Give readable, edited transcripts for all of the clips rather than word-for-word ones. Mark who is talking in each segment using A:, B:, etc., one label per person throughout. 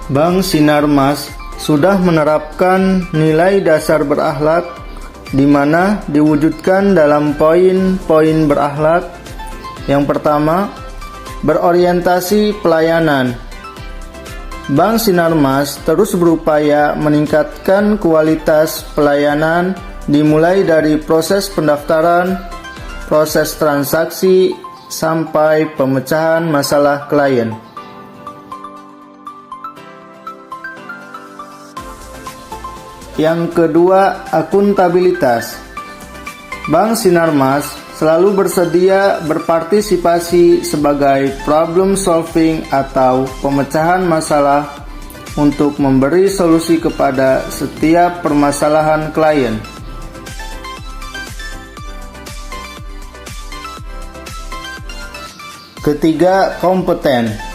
A: Bank Sinarmas sudah menerapkan nilai dasar berakhlak di mana diwujudkan dalam poin-poin berakhlak. Yang pertama, berorientasi pelayanan. Bank Sinarmas terus berupaya meningkatkan kualitas pelayanan dimulai dari proses pendaftaran, proses transaksi, sampai pemecahan masalah klien. Yang kedua, akuntabilitas. Bank Sinarmas selalu bersedia berpartisipasi sebagai problem solving atau pemecahan masalah untuk memberi solusi kepada setiap permasalahan klien. Ketiga, kompeten.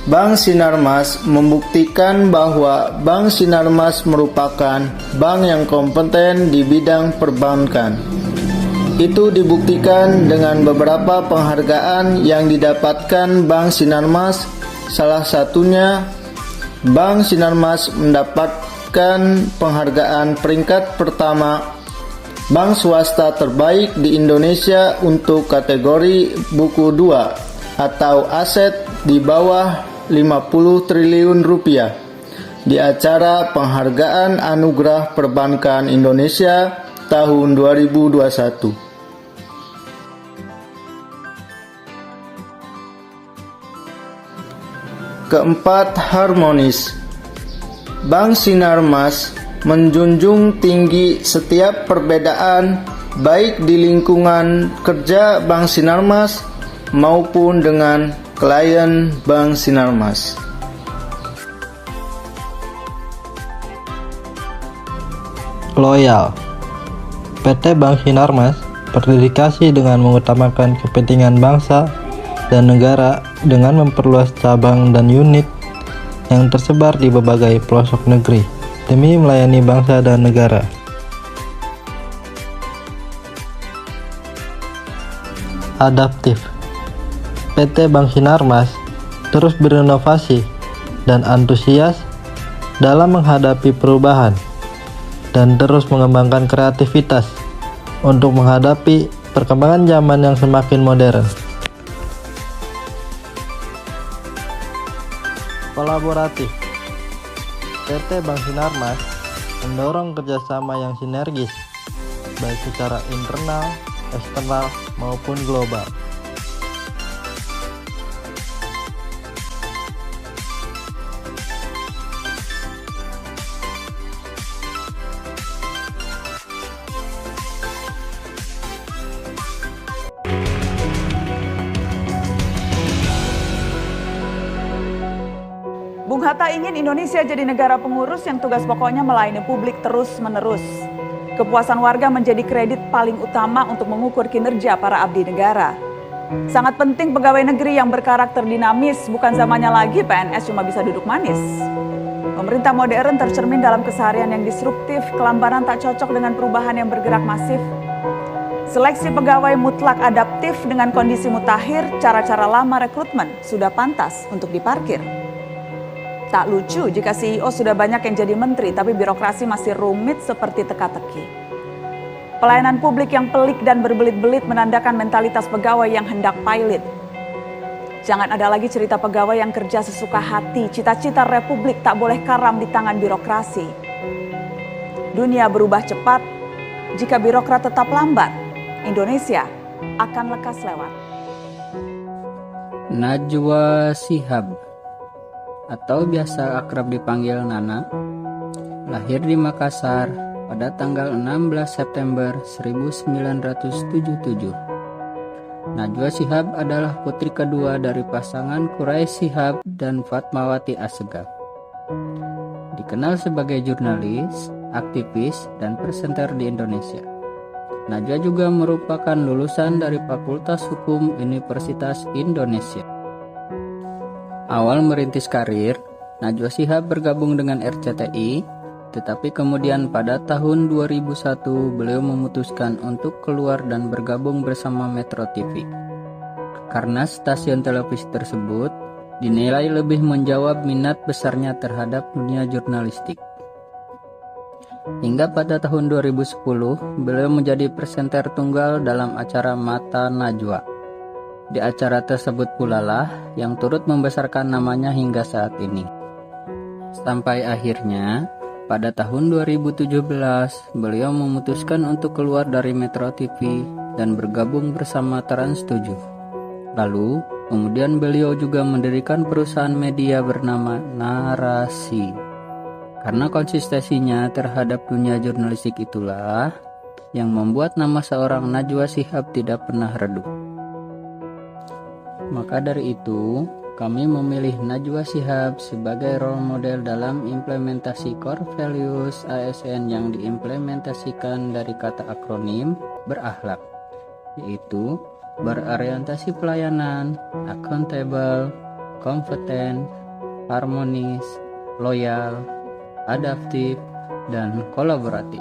A: Bank Sinarmas membuktikan bahwa Bank Sinarmas merupakan bank yang kompeten di bidang perbankan. Itu dibuktikan dengan beberapa penghargaan yang didapatkan Bank Sinarmas. Salah satunya, Bank Sinarmas mendapatkan penghargaan peringkat pertama Bank Swasta Terbaik di Indonesia untuk kategori buku 2 atau aset di bawah 50 triliun rupiah di acara Penghargaan Anugerah Perbankan Indonesia tahun 2021. Keempat, harmonis. Bank Sinarmas menjunjung tinggi setiap perbedaan baik di lingkungan kerja Bank Sinarmas maupun dengan klien Bank Sinarmas.
B: Loyal. PT Bank Sinarmas berdedikasi dengan mengutamakan kepentingan bangsa dan negara dengan memperluas cabang dan unit yang tersebar di berbagai pelosok negeri demi melayani bangsa dan negara. Adaptif. PT Bank Sinarmas terus berinovasi dan antusias dalam menghadapi perubahan dan terus mengembangkan kreativitas untuk menghadapi perkembangan zaman yang semakin modern. Kolaboratif. PT Bank Sinarmas mendorong kerjasama yang sinergis baik secara internal, eksternal maupun global.
C: Bung Hatta ingin Indonesia jadi negara pengurus yang tugas pokoknya melayani publik terus-menerus. Kepuasan warga menjadi kredit paling utama untuk mengukur kinerja para abdi negara. Sangat penting pegawai negeri yang berkarakter dinamis, bukan zamannya lagi PNS cuma bisa duduk manis. Pemerintah modern tercermin dalam keseharian yang disruptif, kelambanan tak cocok dengan perubahan yang bergerak masif. Seleksi pegawai mutlak adaptif dengan kondisi mutakhir, cara-cara lama rekrutmen sudah pantas untuk diparkir. Tak lucu jika CEO sudah banyak yang jadi menteri, tapi birokrasi masih rumit seperti teka-teki. Pelayanan publik yang pelik dan berbelit-belit menandakan mentalitas pegawai yang hendak pilot. Jangan ada lagi cerita pegawai yang kerja sesuka hati, cita-cita republik tak boleh karam di tangan birokrasi. Dunia berubah cepat, jika birokrat tetap lambat, Indonesia akan lekas lewat.
D: Najwa Shihab atau biasa akrab dipanggil Nana, lahir di Makassar pada tanggal 16 September 1977. Najwa Shihab adalah putri kedua dari pasangan Quraisy Shihab dan Fatmawati Assegaf. Dikenal sebagai jurnalis, aktivis, dan presenter di Indonesia. Najwa juga merupakan lulusan dari Fakultas Hukum Universitas Indonesia. Awal merintis karir, Najwa Shihab bergabung dengan RCTI, tetapi kemudian pada tahun 2001 beliau memutuskan untuk keluar dan bergabung bersama Metro TV. Karena stasiun televisi tersebut dinilai lebih menjawab minat besarnya terhadap dunia jurnalistik. Hingga pada tahun 2010, beliau menjadi presenter tunggal dalam acara Mata Najwa. Di acara tersebut pula lah yang turut membesarkan namanya hingga saat ini. Sampai akhirnya, pada tahun 2017, beliau memutuskan untuk keluar dari Metro TV dan bergabung bersama Trans 7. Lalu, kemudian beliau juga mendirikan perusahaan media bernama Narasi. Karena konsistensinya terhadap dunia jurnalistik itulah yang membuat nama seorang Najwa Shihab tidak pernah redup. Maka dari itu, kami memilih Najwa Shihab sebagai role model dalam implementasi core values ASN yang diimplementasikan dari kata akronim berakhlak, yaitu berorientasi pelayanan, accountable, kompeten, harmonis, loyal, adaptif, dan kolaboratif.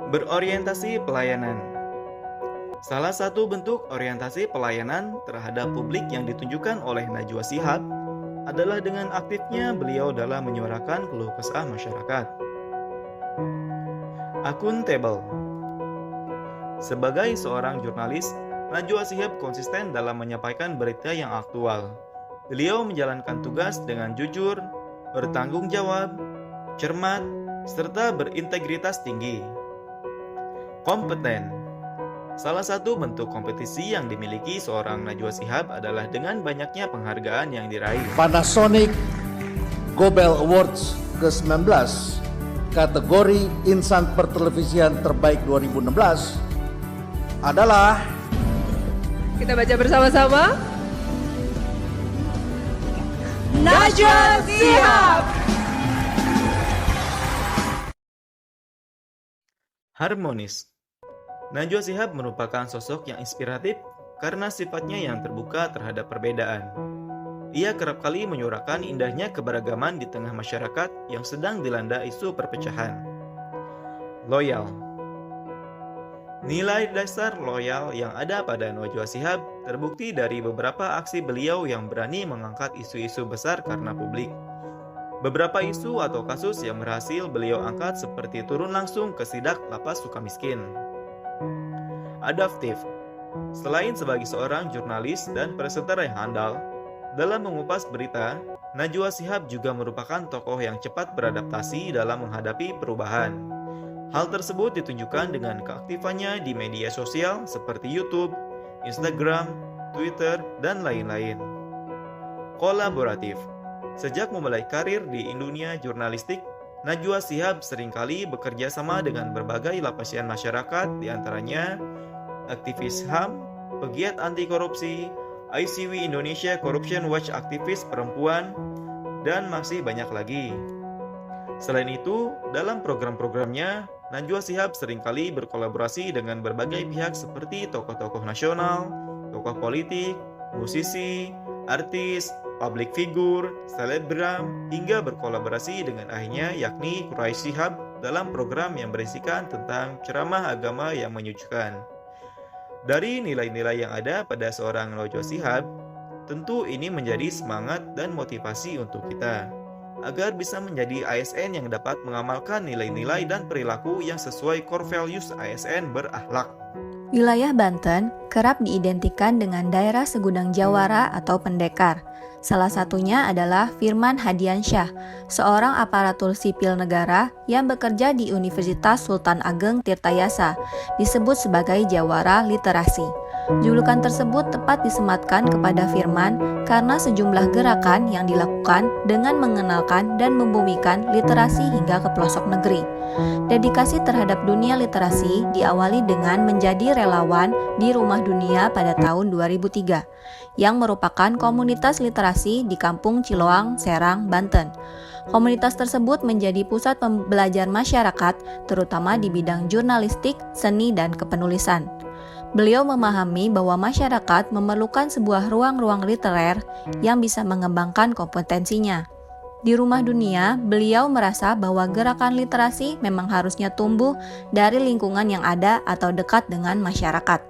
A: Berorientasi pelayanan. Salah satu bentuk orientasi pelayanan terhadap publik yang ditunjukkan oleh Najwa Shihab adalah dengan aktifnya beliau dalam menyuarakan keluh kesah masyarakat. Accountable. Sebagai seorang jurnalis, Najwa Shihab konsisten dalam menyampaikan berita yang aktual. Beliau menjalankan tugas dengan jujur, bertanggung jawab, cermat, serta berintegritas tinggi. Kompeten. Salah satu bentuk kompetisi yang dimiliki seorang Najwa Shihab adalah dengan banyaknya penghargaan yang diraih.
E: Panasonic Gobel Awards ke-19 kategori insan pertelevisian terbaik 2016 adalah,
F: kita baca bersama-sama, Najwa Shihab.
A: Harmonis. Najwa Shihab merupakan sosok yang inspiratif karena sifatnya yang terbuka terhadap perbedaan. Ia kerap kali menyuarakan indahnya keberagaman di tengah masyarakat yang sedang dilanda isu perpecahan. Loyal. Nilai dasar loyal yang ada pada Najwa Shihab terbukti dari beberapa aksi beliau yang berani mengangkat isu-isu besar karena publik. Beberapa isu atau kasus yang berhasil beliau angkat seperti turun langsung ke sidak lapas Sukamiskin. Adaptif. Selain sebagai seorang jurnalis dan presenter yang handal, dalam mengupas berita, Najwa Shihab juga merupakan tokoh yang cepat beradaptasi dalam menghadapi perubahan. Hal tersebut ditunjukkan dengan keaktifannya di media sosial seperti YouTube, Instagram, Twitter, dan lain-lain. Kolaboratif. Sejak memulai karir di dunia jurnalistik, Najwa Shihab seringkali bekerja sama dengan berbagai lapisan masyarakat, diantaranya aktivis HAM, pegiat anti korupsi, ICW Indonesia Corruption Watch aktivis perempuan, dan masih banyak lagi. Selain itu, dalam program-programnya, Najwa Shihab seringkali berkolaborasi dengan berbagai pihak seperti tokoh-tokoh nasional, tokoh politik, musisi, artis, public figure, selebgram, hingga berkolaborasi dengan ayahnya yakni Quraisy Shihab dalam program yang berisikan tentang ceramah agama yang menyucikan. Dari nilai-nilai yang ada pada seorang Najwa Shihab, tentu ini menjadi semangat dan motivasi untuk kita agar bisa menjadi ASN yang dapat mengamalkan nilai-nilai dan perilaku yang sesuai core values ASN berakhlak.
G: Wilayah Banten kerap diidentikan dengan daerah segudang jawara atau pendekar. Salah satunya adalah Firman Hadiansyah, seorang aparatur sipil negara yang bekerja di Universitas Sultan Ageng Tirtayasa, disebut sebagai jawara literasi. Julukan tersebut tepat disematkan kepada Firman karena sejumlah gerakan yang dilakukan dengan mengenalkan dan membumikan literasi hingga ke pelosok negeri. Dedikasi terhadap dunia literasi diawali dengan menjadi relawan di Rumah Dunia pada tahun 2003, yang merupakan komunitas literasi di Kampung Ciloang, Serang, Banten. Komunitas tersebut menjadi pusat pembelajaran masyarakat, terutama di bidang jurnalistik, seni, dan kepenulisan. Beliau memahami bahwa masyarakat memerlukan sebuah ruang-ruang literer yang bisa mengembangkan kompetensinya. Di Rumah Dunia, beliau merasa bahwa gerakan literasi memang harusnya tumbuh dari lingkungan yang ada atau dekat dengan masyarakat.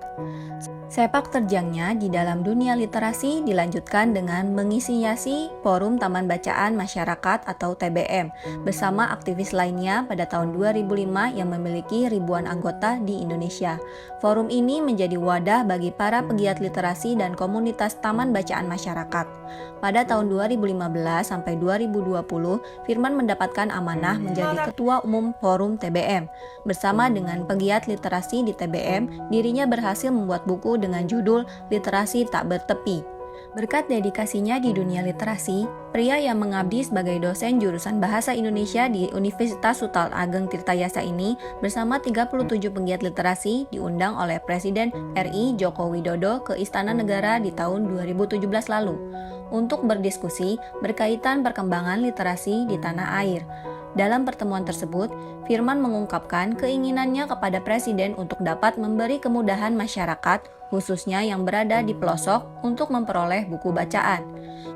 G: Sepak terjangnya di dalam dunia literasi dilanjutkan dengan menginisiasi Forum Taman Bacaan Masyarakat atau TBM bersama aktivis lainnya pada tahun 2005 yang memiliki ribuan anggota di Indonesia. Forum ini menjadi wadah bagi para pegiat literasi dan komunitas taman bacaan masyarakat. Pada tahun 2015 sampai 2020, Firman mendapatkan amanah menjadi Ketua Umum Forum TBM. Bersama dengan pegiat literasi di TBM, dirinya berhasil membuat buku dengan judul Literasi Tak Bertepi. Berkat dedikasinya di dunia literasi, pria yang mengabdi sebagai dosen jurusan Bahasa Indonesia di Universitas Sultan Ageng Tirtayasa ini bersama 37 pegiat literasi diundang oleh Presiden RI Joko Widodo ke Istana Negara di tahun 2017 lalu untuk berdiskusi berkaitan perkembangan literasi di tanah air. Dalam pertemuan tersebut, Firman mengungkapkan keinginannya kepada Presiden untuk dapat memberi kemudahan masyarakat, khususnya yang berada di pelosok, untuk memperoleh buku bacaan.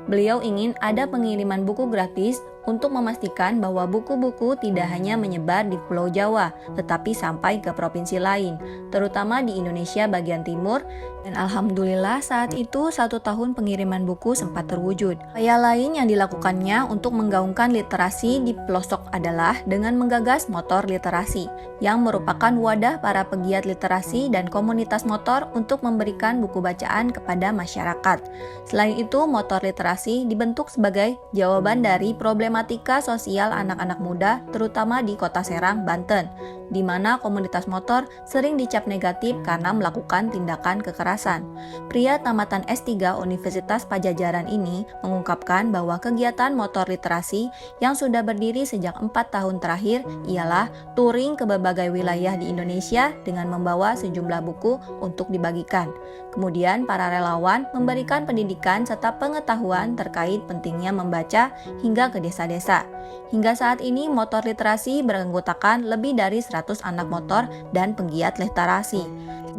G: Beliau ingin ada pengiriman buku gratis untuk memastikan bahwa buku-buku tidak hanya menyebar di Pulau Jawa, tetapi sampai ke provinsi lain, terutama di Indonesia bagian timur, dan alhamdulillah saat itu 1 tahun pengiriman buku sempat terwujud. Upaya lain yang dilakukannya untuk menggaungkan literasi di pelosok adalah dengan menggagas motor literasi, yang merupakan wadah para pegiat literasi dan komunitas motor untuk memberikan buku bacaan kepada masyarakat. Selain itu, motor literasi dibentuk sebagai jawaban dari problematika sosial anak-anak muda, terutama di Kota Serang, Banten, di mana komunitas motor sering dicap negatif karena melakukan tindakan kekerasan. Pria tamatan S3 Universitas Pajajaran ini mengungkapkan bahwa kegiatan motor literasi yang sudah berdiri sejak 4 tahun terakhir ialah touring ke berbagai wilayah di Indonesia dengan membawa sejumlah buku untuk dibagikan. Kemudian para relawan memberikan pendidikan serta pengetahuan terkait pentingnya membaca hingga ke desa-desa. Hingga saat ini motor literasi beranggotakan lebih dari 100 anak motor dan pegiat literasi.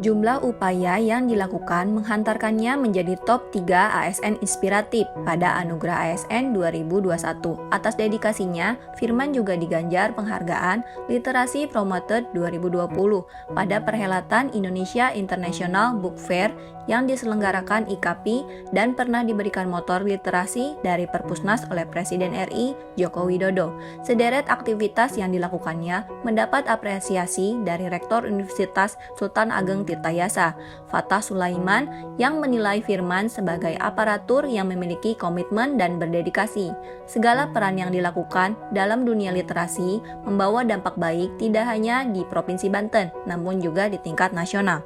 G: Jumlah upaya yang dilakukan menghantarkannya menjadi top 3 ASN inspiratif pada Anugerah ASN 2021. Atas dedikasinya, Firman juga diganjar penghargaan Literasi Promoted 2020 pada perhelatan Indonesia International Book Fair yang diselenggarakan IKAPI dan pernah diberikan motor literasi dari Perpusnas oleh Presiden RI Joko Widodo. Sederet aktivitas yang dilakukannya mendapat apresiasi dari Rektor Universitas Sultan Ageng Tirtayasa, Fatah Sulaiman, yang menilai Firman sebagai aparatur yang memiliki komitmen dan berdedikasi. Segala peran yang dilakukan dalam dunia literasi membawa dampak baik tidak hanya di Provinsi Banten, namun juga di tingkat nasional.